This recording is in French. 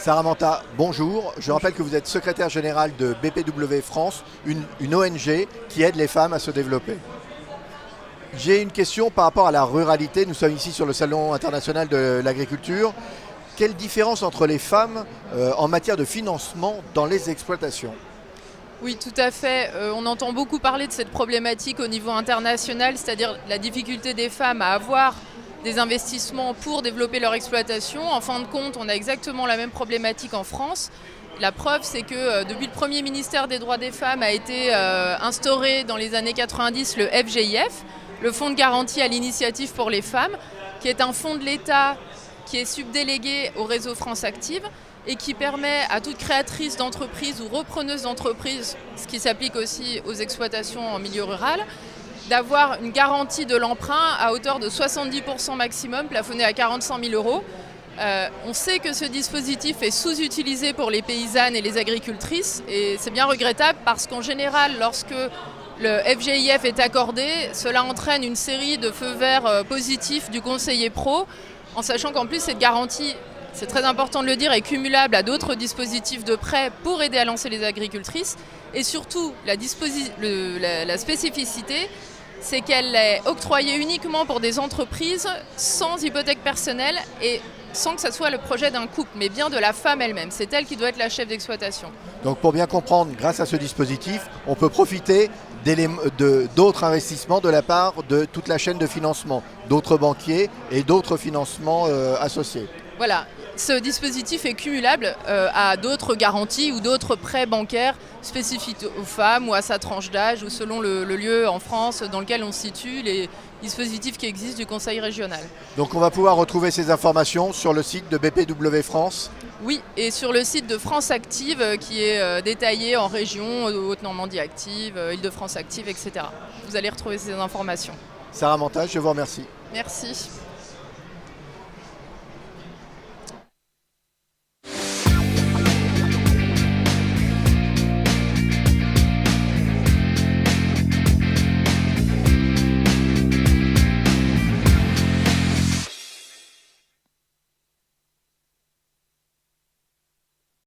Sarah Manta, bonjour. Je rappelle que vous êtes secrétaire générale de BPW France, une ONG qui aide les femmes à se développer. J'ai une question par rapport à la ruralité. Nous sommes ici sur le Salon international de l'agriculture. Quelle différence entre les femmes en matière de financement dans les exploitations ? Oui, tout à fait. On entend beaucoup parler de cette problématique au niveau international, c'est-à-dire la difficulté des femmes à avoir des investissements pour développer leur exploitation. En fin de compte, on a exactement la même problématique en France. La preuve, c'est que depuis le premier ministère des droits des femmes a été instauré dans les années 90 le FGIF, le Fonds de garantie à l'initiative pour les femmes, qui est un fonds de l'État qui est subdélégué au réseau France Active et qui permet à toute créatrice d'entreprise ou repreneuse d'entreprise, ce qui s'applique aussi aux exploitations en milieu rural, d'avoir une garantie de l'emprunt à hauteur de 70% maximum, plafonné à 45 000 euros. On sait que ce dispositif est sous-utilisé pour les paysannes et les agricultrices, et c'est bien regrettable parce qu'en général, lorsque le FGIF est accordé, cela entraîne une série de feux verts positifs du conseiller pro, en sachant qu'en plus cette garantie, c'est très important de le dire, est cumulable à d'autres dispositifs de prêt pour aider à lancer les agricultrices. Et surtout, la spécificité, c'est qu'elle est octroyée uniquement pour des entreprises sans hypothèque personnelle et sans que ce soit le projet d'un couple, mais bien de la femme elle-même. C'est elle qui doit être la chef d'exploitation. Donc pour bien comprendre, grâce à ce dispositif, on peut profiter d'autres investissements de la part de toute la chaîne de financement, d'autres banquiers et d'autres financements associés. Voilà, ce dispositif est cumulable à d'autres garanties ou d'autres prêts bancaires spécifiques aux femmes ou à sa tranche d'âge ou selon le lieu en France dans lequel on se situe, les dispositifs qui existent du Conseil régional. Donc on va pouvoir retrouver ces informations sur le site de BPW France ? Oui, et sur le site de France Active qui est détaillé en région, Haute-Normandie Active, Île-de-France Active, etc. Vous allez retrouver ces informations. Sarah Manta, je vous remercie. Merci.